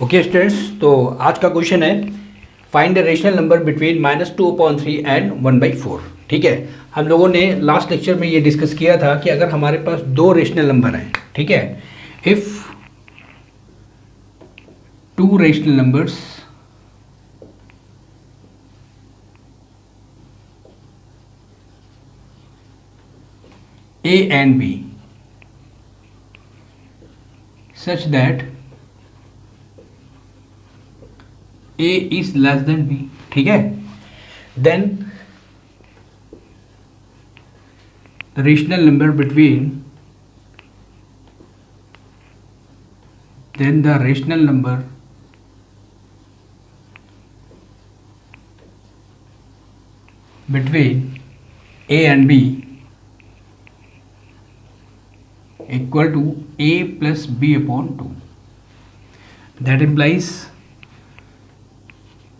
Okay students, तो आज का क्वेश्चन है find the rational number between -2/3 and 1/4। ठीक है, हम लोगों ने लास्ट लेक्चर में ये डिस्कस किया था कि अगर हमारे पास दो रेशनल नंबर हैं, ठीक है, if two rational numbers A and B such that A is less than B, ठीक है, then the rational number between A and B equal to A plus B upon 2. That implies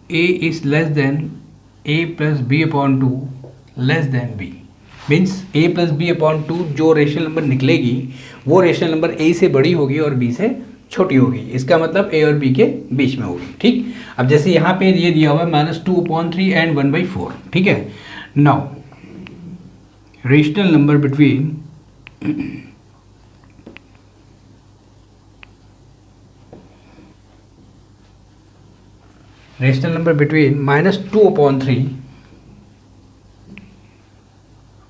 A is less than A plus B upon 2 less than B. Means A plus B upon 2 जो rational number निकलेगी वो rational number A से बड़ी होगी और B से छोटी होगी। इसका मतलब A और B के बीच में होगी। ठीक, अब जैसे यहाँ पे ये दिया हुआ है -2/3 एंड 1/4। ठीक है, now rational number between -2/3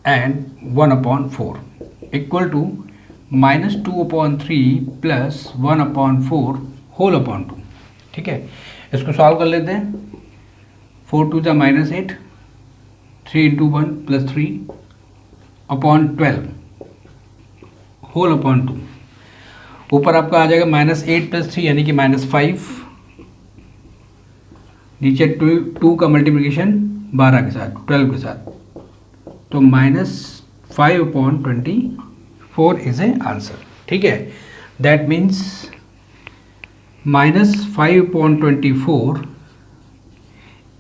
and 1/4 equal to -2/3 plus 1/4 whole upon 2। ठीक है, इसको सॉल्व कर लेते हैं। 4 2 = -8, 3 × 1 + 3 upon 12 whole upon 2। ऊपर आपका आ जाएगा -8 + 3 यानी कि -5, नीचे 2 का मल्टीप्लिकेशन 12 के साथ 12 के साथ, तो -5/24 इज ए आंसर। ठीक है, that means -5/24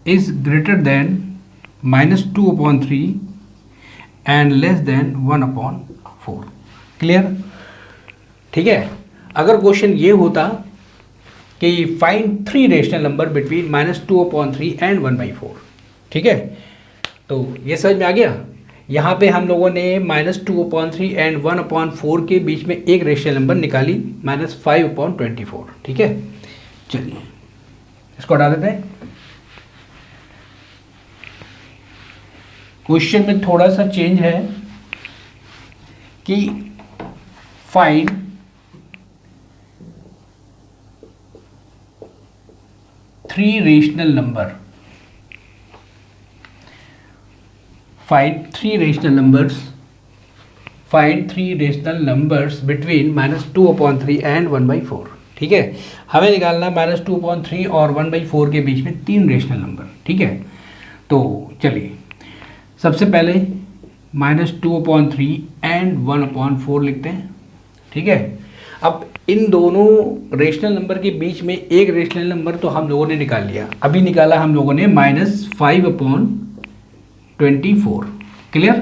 is greater than -2/3 and less than 1/4। Clear? ठीक है, अगर क्वेश्चन ये होता कि find 3 rational number between -2/3 and 1/4, ठीक है, तो ये समझ में आ गया। यहाँ पे हम लोगों ने -2/3 एंड 1/4 के बीच में एक रेशनल नंबर निकाली -5/24। ठीक है, चलिए इसको हटा देते हैं। क्वेश्चन में थोड़ा सा चेंज है कि find three rational numbers between -2/3 and 1/4। ठीक है, हमें निकालना -2/3 और 1/4 के बीच में 3 रेशनल नंबर। ठीक है, तो चलिए सबसे पहले -2/3 एंड 1/4 लिखते हैं। ठीक है, अब इन दोनों रेशनल नंबर के बीच में एक रेशनल नंबर तो हम लोगों ने निकाल लिया। अभी निकाला हम लोगों ने -5/24। क्लियर?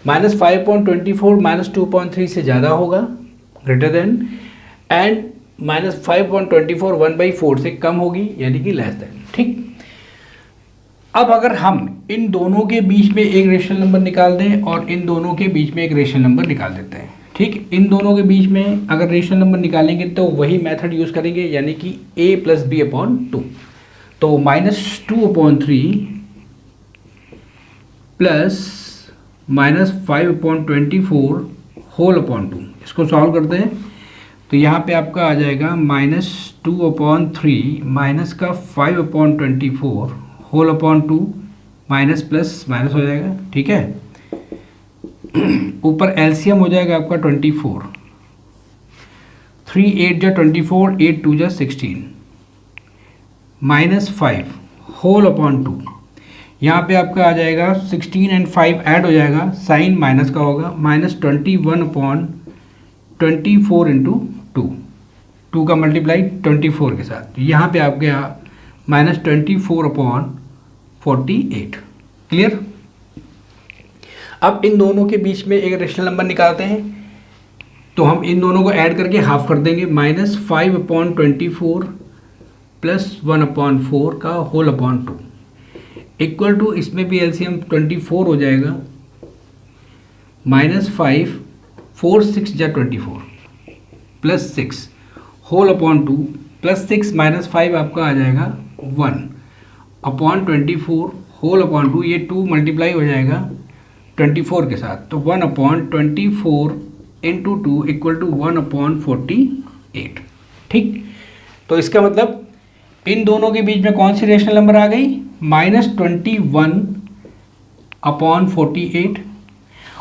-5/24 -2/3 से ज़्यादा होगा, ग्रेटर देन, एंड -5/24 1/4 से कम होगी यानी कि लेस देन। ठीक, अब अगर हम इन दोनों के बीच में एक रेशनल नंबर निकाल दें और इन दोनों के बीच में एक रेशनल नंबर निकाल देते हैं। ठीक, इन दोनों के बीच में अगर रेशनल नंबर निकालेंगे तो वही मेथड यूज़ करेंगे यानी कि A + B/2। तो -2/3 प्लस -5/24 होल अपॉन 2, इसको सॉल्व करते हैं तो यहाँ पे आपका आ जाएगा -2/3 माइनस का 5/24 whole upon 2, minus plus minus हो जाएगा। ठीक है, ऊपर एलसीएम हो जाएगा आपका 24, 3 8 = 24, 8 2 = 16, -5 होल अपॉन 2। यहाँ पे आपका आ जाएगा 16 एंड 5 ऐड हो जाएगा, साइन माइनस का होगा, -21/24 × 2, 2 का मल्टीप्लाई 24 के साथ, यहाँ पे आपके -24/48। क्लियर? अब इन दोनों के बीच में एक रेशनल नंबर निकालते हैं तो हम इन दोनों को ऐड करके हाफ कर देंगे। -5/24 प्लस 1/4 का होल अपॉन 2 इक्वल टू, इसमें भी एलसीएम 24 हो जाएगा, -5 4 6 जा 24 प्लस 6 होल अपॉन 2 प्लस 6 -5 आपका आ जाएगा 1/24 होल अपॉन 2, ये 2 मल्टीप्लाई हो जाएगा 24 के साथ, तो 1/24 इंटू 2 इक्वल टू 1/48। ठीक, तो इसका मतलब इन दोनों के बीच में कौन सी रेशनल नंबर आ गई, -21/48,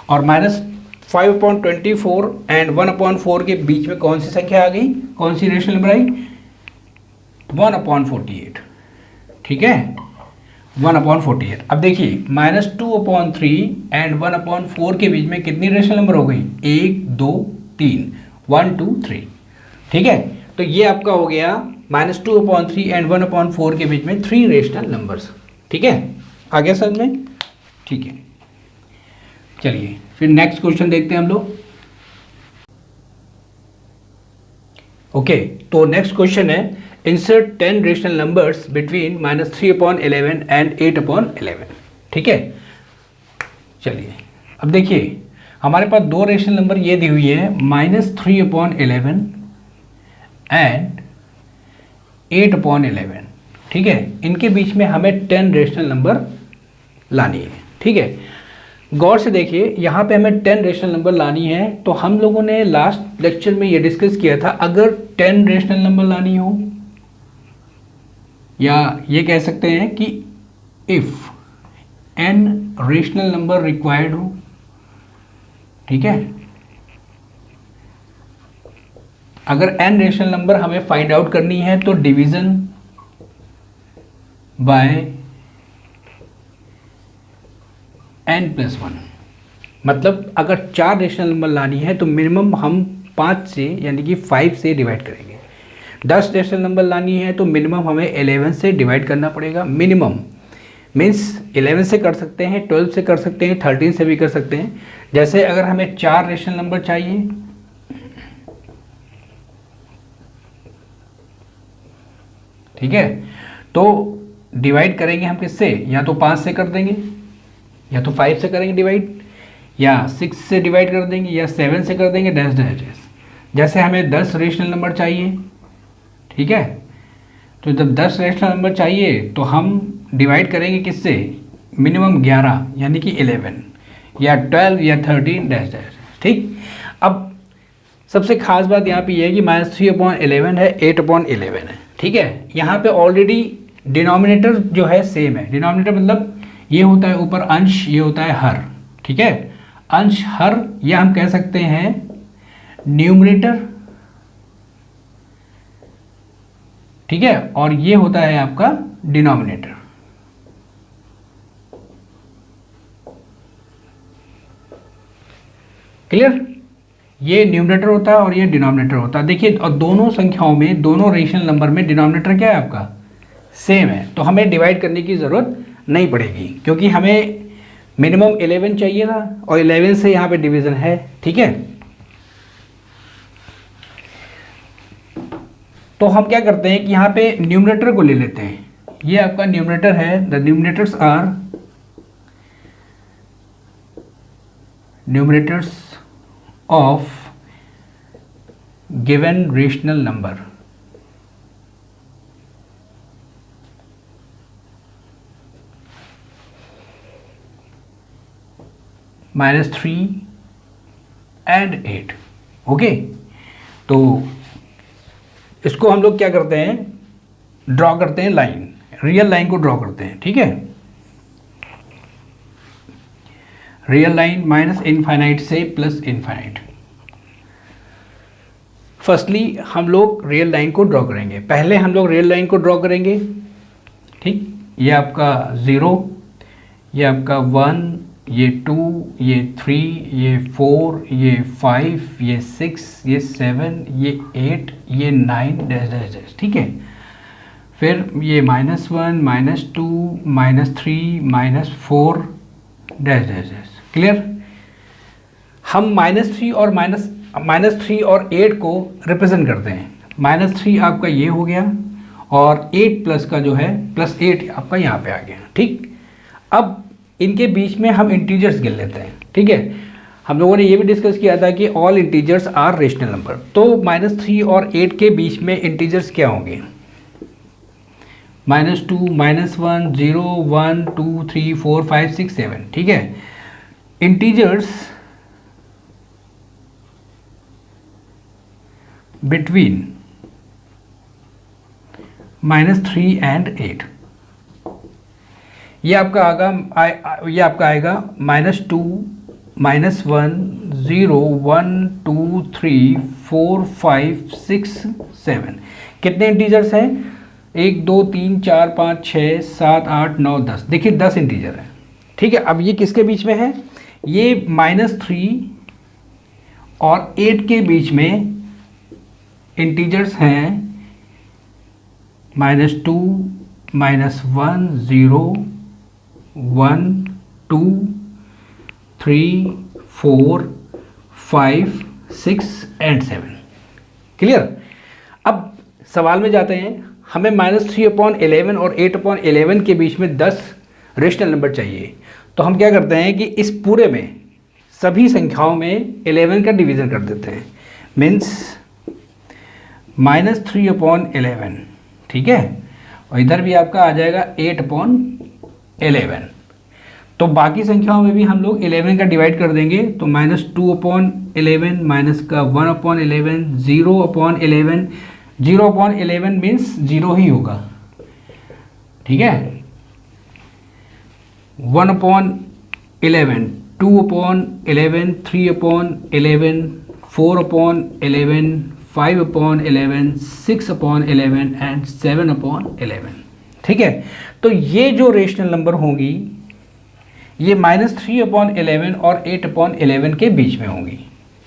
और -5/24 एंड 1/4 के बीच में कौन सी संख्या आ गई, कौन सी रेशनल नंबर आई, 1/48। ठीक है, 1/48। अब देखिए -2/3 एंड 1/4 के बीच में कितनी रेशनल नंबर हो गई, 1 2 3, 1 2 3। ठीक है, तो ये आपका हो गया -2/3 एंड 1/4 के बीच में 3 रेशनल नंबर्स। ठीक है, आ गया समझ में। ठीक है, चलिए फिर नेक्स्ट क्वेश्चन देखते हैं हम लोग। ओके, तो नेक्स्ट क्वेश्चन है insert 10 rational numbers between -3/11 and 8/11। ठीक है, चलिए अब देखिए हमारे पास दो रेशनल नंबर ये दी हुई है, -3/11 एंड 8/11। ठीक है, इनके बीच में हमें 10 रेशनल नंबर लानी है। ठीक है, गौर से देखिए यहाँ पे हमें 10 रेशनल नंबर लानी है, तो हम लोगों ने लास्ट लेक्चर में ये डिस्कस किया था, अगर 10 रेशनल नंबर लानी हो, या ये कह सकते हैं कि if n rational number required हो। ठीक है, अगर n रेशनल नंबर हमें फाइंड आउट करनी है तो डिवीजन बाय n+1, मतलब अगर 4 रेशनल नंबर लानी है तो मिनिमम हम 5 से यानी कि 5 से डिवाइड करेंगे। 10 रेशनल नंबर लानी है तो मिनिमम हमें 11 से डिवाइड करना पड़ेगा। मिनिमम मीन्स 11 से कर सकते हैं, 12 से कर सकते हैं, 13 से भी कर सकते हैं। जैसे अगर हमें 4 रेशनल नंबर चाहिए, ठीक है, तो डिवाइड करेंगे हम किससे, या तो 5 से कर देंगे, या तो 5 से करेंगे डिवाइड, या 6 से डिवाइड कर देंगे, या 7 से कर देंगे, डैश डैश डैश। जैसे हमें 10 रेशनल नंबर चाहिए, ठीक है, तो जब 10 रेशनल नंबर चाहिए तो हम डिवाइड करेंगे किससे, मिनिमम 11 यानी कि 11, या 12 या 13 डैश डैश। ठीक, अब सबसे खास बात यहाँ पे ये है कि -3/11 है, 8/11 है। ठीक है, यहाँ पे ऑलरेडी डिनोमिनेटर जो है सेम है। डिनोमिनेटर मतलब ये होता है ऊपर अंश, ये होता है हर। ठीक है, अंश हर, या हम कह सकते हैं न्यूमरेटर। ठीक है, और ये होता है आपका डिनोमिनेटर। क्लियर, ये न्यूमरेटर होता है और ये डिनोमिनेटर होता है। देखिए, और दोनों संख्याओं में, दोनों रेशनल नंबर में डिनोमिनेटर क्या है आपका, सेम है, तो हमें डिवाइड करने की ज़रूरत नहीं पड़ेगी, क्योंकि हमें मिनिमम 11 चाहिए था और 11 से यहाँ पे डिवीज़न है। ठीक है, तो हम क्या करते हैं कि यहाँ पे न्यूमरेटर को ले लेते हैं। ये आपका न्यूमरेटर है, the numerators are numerators of given rational number, -3 and 8। Okay, तो इसको हम लोग क्या करते हैं, ड्रॉ करते हैं लाइन, रियल लाइन को ड्रॉ करते हैं। ठीक है, रियल लाइन -इनफाइनाइट से +इनफाइनाइट। फर्स्टली हम लोग रियल लाइन को ड्रॉ करेंगे। पहले हम लोग रियल लाइन को ड्रॉ करेंगे। ठीक, ये आपका 0, ये आपका 1, ये 2, ये 3, ये 4, ये 5, ये 6, ये 7, ये 8, ये 9 डैश डैश डैश। ठीक है, फिर ये -1, -2, -3, -4 डैश डैश डैश। क्लियर, हम -3 और 8 को रिप्रेजेंट करते हैं। -3 आपका ये हो गया और 8 प्लस का जो है +8 आपका यहाँ पे आ गया। ठीक, अब इनके बीच में हम इंटीजर्स गिन लेते हैं। ठीक है, हम लोगों ने ये भी डिस्कस किया था कि all integers are rational number. तो -3 और 8 के बीच में इंटीजर्स क्या होंगे? -2, -1, 0, 1, 2, 3, 4, 5, 6, 7। ठीक है, इंटीजर्स बिटवीन -3 एंड 8, ये आपका आएगा -2, -1, 0, 1, 2, 3, 4, 5, 6, 7। कितने इंटीजर्स हैं? 1, 2, 3, 4, 5, 6, 7, 8, 9, 10। देखिए 10 इंटीजर है। ठीक है, अब ये किसके बीच में है? ये -3 और 8 के बीच में इंटीजर्स हैं -2, -1, 0, 1, 2, 3, 4, 5, 6 एंड 7। क्लियर? अब सवाल में जाते हैं। हमें -3/11 और 8/11 के बीच में 10 रेशनल नंबर चाहिए। तो हम क्या करते हैं कि इस पूरे में सभी संख्याओं में 11 का डिवीज़न कर देते हैं। मीन्स -3/11। ठीक है, और इधर भी आपका आ जाएगा 8/11। तो बाकी संख्याओं में भी हम लोग 11 का डिवाइड कर देंगे। तो -2/11 माइनस का 1/11, 0/11। 0/11 मीन्स 0 ही होगा। ठीक है, 1/11, 2/11, 3/11, 4/11, 5/11, 6/11 एंड 7/11। ठीक है, तो ये जो रेशनल नंबर होंगी ये -3/11 और 8/11 के बीच में होंगी।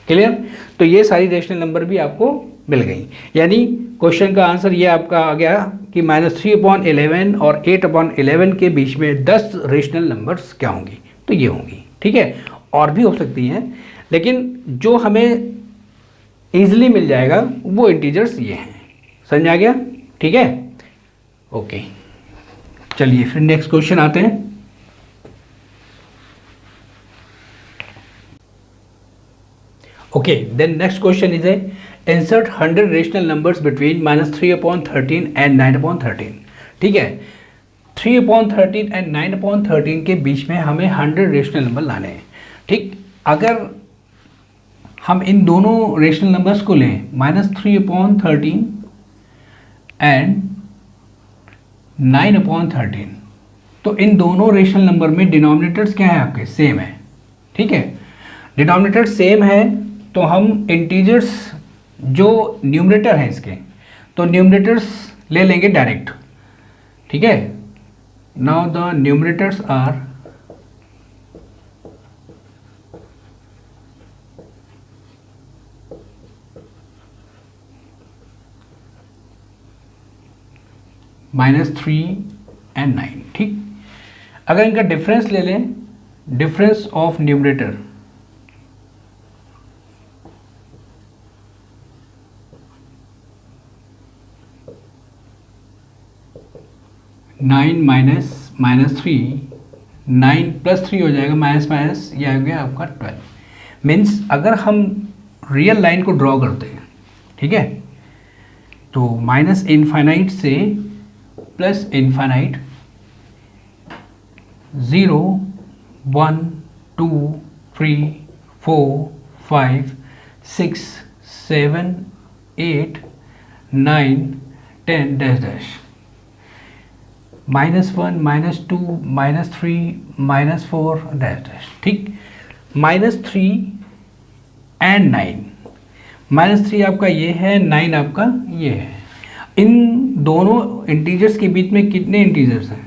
क्लियर? तो ये सारी रेशनल नंबर भी आपको मिल गई। यानी क्वेश्चन का आंसर ये आपका आ गया कि -3/11 और 8/11 के बीच में 10 रेशनल नंबर्स क्या होंगी? तो ये होंगी। ठीक है, और भी हो सकती हैं, लेकिन जो हमें ईजिली मिल जाएगा वो इंटीजर्स ये हैं। समझ आ गया? ठीक है, ओके। चलिए फिर नेक्स्ट क्वेश्चन आते हैं। Okay, then next question is insert 100 rational numbers between -3/13 and 9/13। ठीक है, 3/13 एंड 9/13 के बीच में हमें 100 रेशनल नंबर लाने हैं। ठीक, अगर हम इन दोनों रेशनल नंबर्स को लें -3/13 एंड 9/13, तो इन दोनों रेशनल नंबर में डिनोमिनेटर्स क्या है आपके? सेम है। ठीक है, डिनोमिनेटर सेम है तो हम इंटीजर्स जो न्यूमरेटर हैं इसके, तो न्यूमरेटर्स ले लेंगे डायरेक्ट। ठीक है, now the numerators are -3 and 9। ठीक, अगर इनका डिफरेंस ले लें, डिफरेंस ऑफ न्यूमरेटर -3, 9 + 3 हो जाएगा, माइनस माइनस ये आ गया आपका 12। मीन्स अगर हम रियल लाइन को ड्रॉ करते हैं, ठीक है, तो -∞ से +∞, 0, 1, 2, 3, 4, 5, 6, 7, 8, 9, 10 डैश डैश, -1, -2, -3, -4 डैश डैश। ठीक, -3 एंड 9, -3 आपका ये है, 9 आपका ये है। इन दोनों इंटीजर्स के बीच में कितने इंटीजर्स हैं?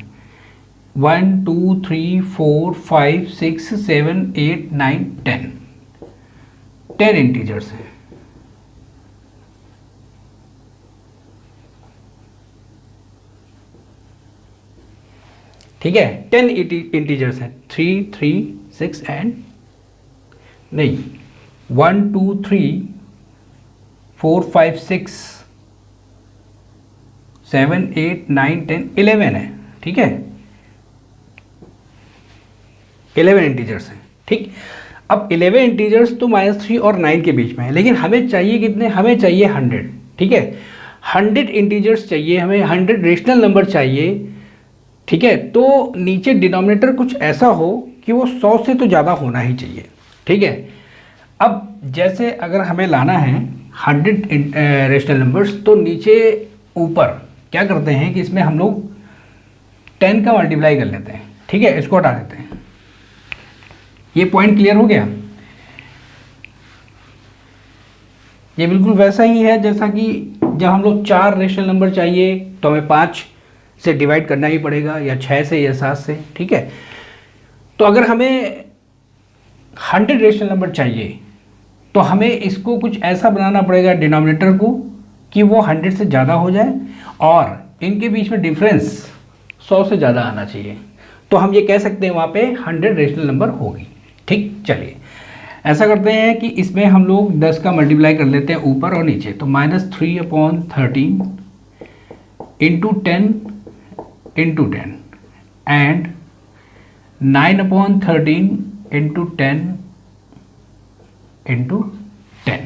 1, 2, 3, 4, 5, 6, 7, 8, 9, 10। 10 इंटीजर्स हैं। ठीक है, 10 इंटीजर्स हैं। 3, 3, 6 एंड नहीं 1, 2, 3, 4, 5, 6, 7, 8, 9, 10, 11 है, ठीक है, 11 इंटीजर्स हैं, ठीक। अब 11 इंटीजर्स तो -3 और 9 के बीच में है, लेकिन हमें चाहिए कितने, हमें चाहिए 100, ठीक है, 100 इंटीजर्स चाहिए हमें, 100 रेशनल नंबर चाहिए, ठीक है। तो नीचे डिनोमिनेटर कुछ ऐसा हो कि वो 100 से तो ज़्यादा होना ही चाहिए, ठीक है। अब जैसे अगर हमें लाना है 100 रेशनल नंबर्स, तो नीचे ऊपर क्या करते हैं कि इसमें हम लोग 10 का मल्टीप्लाई कर लेते हैं, ठीक है, इसको हटा देते हैं। ये पॉइंट क्लियर हो गया। ये बिल्कुल वैसा ही है जैसा कि जब हम लोग 4 रेशनल नंबर चाहिए तो हमें 5 से डिवाइड करना ही पड़ेगा, या 6 से या 7 से, ठीक है। तो अगर हमें 100 रेशनल नंबर चाहिए तो हमें इसको कुछ ऐसा बनाना पड़ेगा डिनोमिनेटर को कि वो 100 से ज़्यादा हो जाए और इनके बीच में डिफरेंस 100 से ज़्यादा आना चाहिए। तो हम ये कह सकते हैं वहाँ पे 100 रेशनल नंबर होगी, ठीक। चलिए ऐसा करते हैं कि इसमें हम लोग 10 का मल्टीप्लाई कर लेते हैं ऊपर और नीचे, तो -3/13 into 10 into 10 and 9/13 into 10 into 10,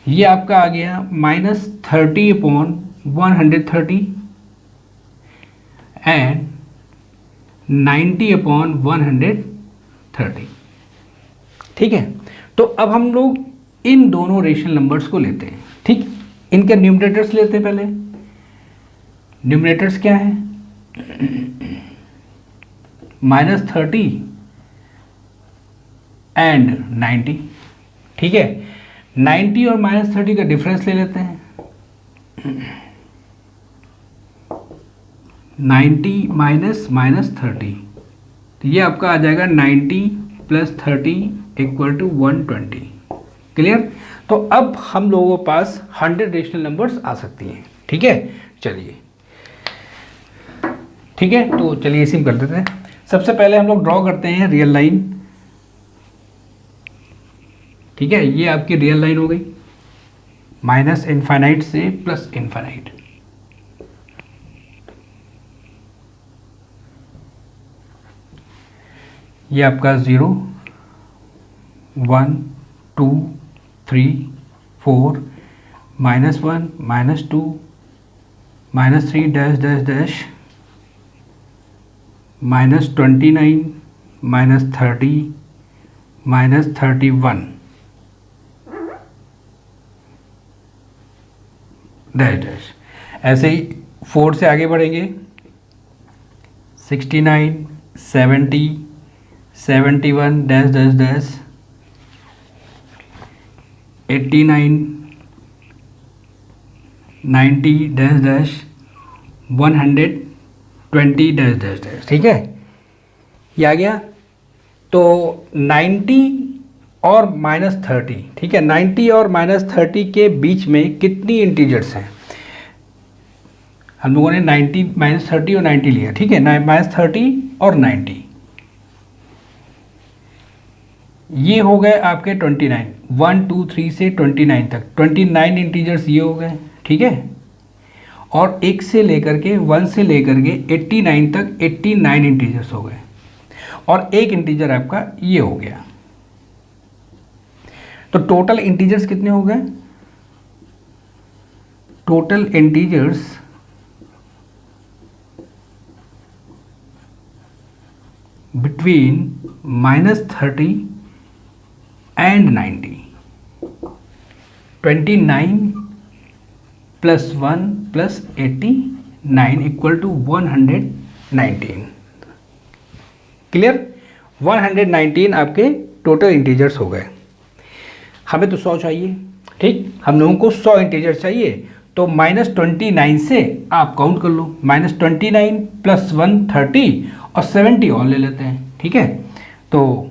ये आपका आ गया -30/130 एंड 90/130, ठीक है। तो अब हम लोग इन दोनों रेशनल नंबर्स को लेते हैं, ठीक। इनके न्यूमरेटर्स लेते हैं पहले। न्यूमरेटर्स क्या है, -30 एंड 90, ठीक है। 90 और -30 का डिफरेंस ले लेते हैं, 90 माइनस -30, तो ये आपका आ जाएगा 90 + 30 = 120, क्लियर। तो अब हम लोगों के पास 100 रेशनल नंबर्स आ सकती हैं, ठीक है। चलिए ठीक है, तो चलिए इसी में कर देते हैं। सबसे पहले हम लोग ड्रॉ करते हैं रियल लाइन, ठीक है। ये आपकी रियल लाइन हो गई, -इनफाइनाइट से +इनफाइनाइट। ये आपका 0, 1, 2, 3, 4, -1, -2, -3 dash dash dash, -29, -30, -31 dash dash. ऐसे ही 4 से आगे बढ़ेंगे, 69, 70, 71 dash dash dash, 89, 90 dash dash, 120 dash dash dash, ठीक है। ये आ गया। तो 90 और -30, ठीक है, 90 और -30 के बीच में कितनी इंटीजर्स हैं? हम लोगों ने 90 -30 और 90 लिया, ठीक है, -30 और 90, ये हो गए आपके 29, 1 2 3 से 29 तक, 29 इंटीजर्स ये हो गए, ठीक है। और 1 से लेकर के 1 से लेकर के 89 तक 89 इंटीजर्स हो गए, और एक इंटीजर आपका ये हो गया। तो टोटल इंटीजर्स कितने हो गए? Total integers between -30 and 90, 29 + 1 + 89 = 119, clear. 119 आपके टोटल इंटीजर्स हो गए। हमें तो 100 चाहिए, ठीक, हम लोगों को 100 इंटीजर चाहिए। तो -29 से आप काउंट कर लो, -29 + 1 30 और 70 और ले लेते हैं, ठीक है। तो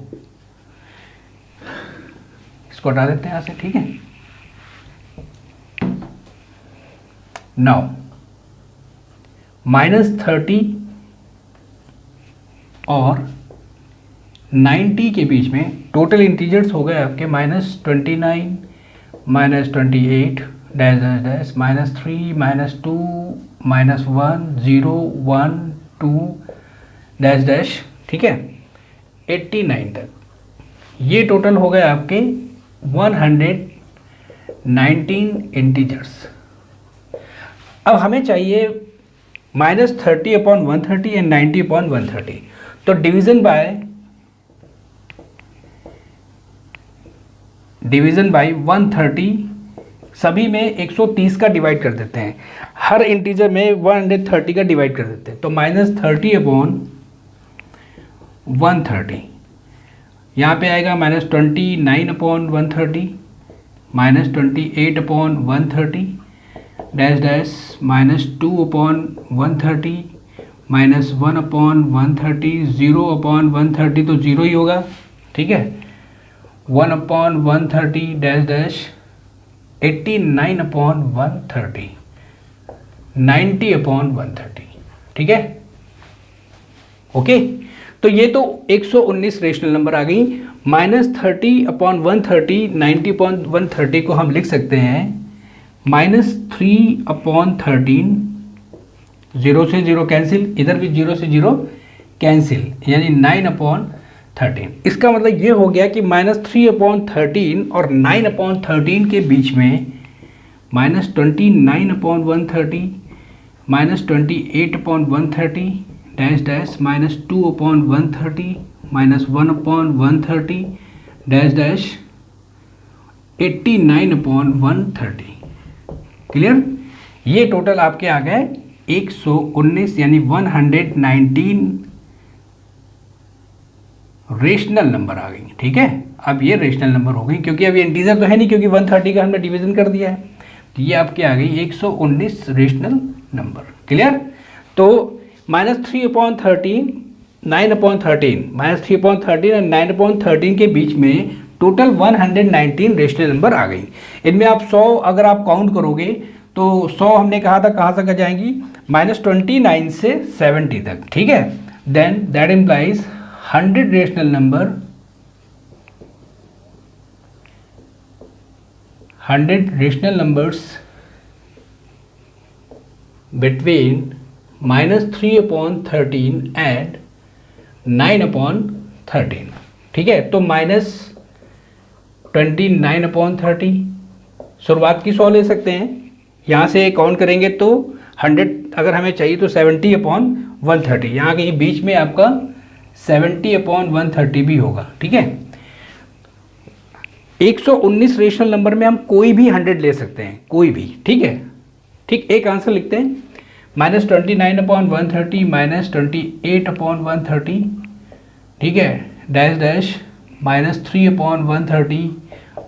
इसको हटा देते हैं यहाँ से, ठीक है। नाउ -30 और 90 के बीच में टोटल इंटीजर्स हो गए आपके -29, -28, dash dash dash -3 -2 -1 0 1 2 dash dash, ठीक है, 89 तक। ये टोटल हो गए आपके 119 इंटीजर्स। अब हमें चाहिए -30/130 एंड 90/130। तो डिवीजन बाय 130, सभी में 130 का डिवाइड कर देते हैं, हर इंटीजर में 130 का डिवाइड कर देते हैं। तो -30/130, यहाँ पे आएगा -29/130, -28/130 डैश डैश -2/130 -1/130 0/130, तो 0 ही होगा, ठीक है। 1/130 डैश डैश 89/130 90/130, ठीक है, ओके। तो ये तो 119 रेशनल नंबर आ गई। -30/130 90/130 को हम लिख सकते हैं -3/13, 0 से 0 कैंसिल, इधर भी 0 से 0 कैंसिल, यानी 9/13। इसका मतलब ये हो गया कि -3/13 और 9/13 के बीच में -29/130 -28/130 dash dash -2/130 -1/130 dash dash 89/130। Clear? ये टोटल आपके आ गए 119, यानी 119 रेशनल नंबर आ गई, ठीक है। अब ये रेशनल नंबर हो गई, क्योंकि अब ये इंटीजर तो है नहीं, क्योंकि 130 का हमने डिवीजन कर दिया है। तो ये आपके आ गई 119 रेशनल नंबर। क्लियर? तो -3/13 9/13 -3/13 और 9/13 के बीच में टोटल 119 रेशनल नंबर आ गई। इनमें आप 100 अगर आप काउंट करोगे तो 100 हमने कहा था कहाँ तक आ जाएंगी, -29 से 70 तक, ठीक है। Then that implies 100 rational number, 100 rational numbers between -3/13 and 9/13, ठीक है। तो -29/30, शुरुआत की 100 ले सकते हैं, यहाँ से काउंट करेंगे तो 100 अगर हमें चाहिए तो 70/130, यहाँ कहीं बीच में आपका 70/130 भी होगा, ठीक है। 119 रेशनल नंबर में हम कोई भी 100 ले सकते हैं, कोई भी, ठीक है। ठीक, एक आंसर लिखते हैं, -29/130 -28/130, ठीक है, डैश डैश -3/130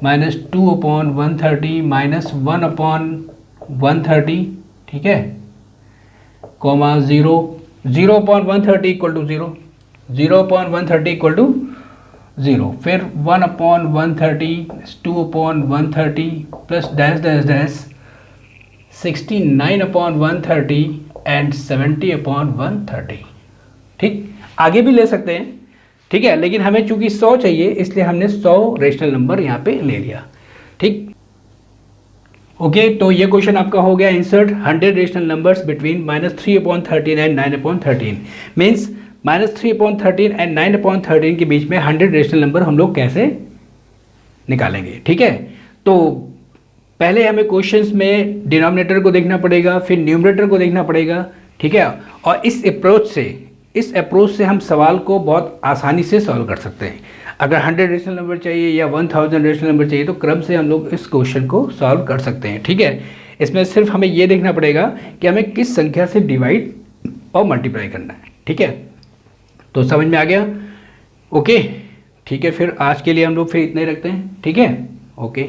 -2/130 -1/130, ठीक है, comma 0 0/130 equal to 0 0/130 equal to 0, फिर 1/130 2/130 plus dash dash dash 69/130 and 70/130, ठीक। आगे भी ले सकते हैं, ठीक है, लेकिन हमें चूंकि 100 चाहिए इसलिए हमने 100 रेशनल नंबर यहाँ पे ले लिया, ठीक। ओके, तो ये क्वेश्चन आपका हो गया insert 100 rational numbers between -3/13 and 9/13, means -3/13 and 9/13 के बीच में 100 रेशनल नंबर हम लोग कैसे निकालेंगे, ठीक है। तो पहले हमें क्वेश्चंस में डिनोमिनेटर को देखना पड़ेगा, फिर न्यूमरेटर को देखना पड़ेगा, ठीक है। और इस अप्रोच से हम सवाल को बहुत आसानी से सॉल्व कर सकते हैं। अगर 100 रेशनल नंबर चाहिए या 1000 रेशनल नंबर चाहिए तो क्रम से हम लोग इस क्वेश्चन को सॉल्व कर सकते हैं, ठीक है। इसमें सिर्फ हमें ये देखना पड़ेगा कि हमें किस संख्या से डिवाइड और मल्टीप्लाई करना है, ठीक है। तो समझ में आ गया? ओके, ठीक है, फिर आज के लिए हम लोग फिर इतना ही रखते हैं, ठीक है, ओके।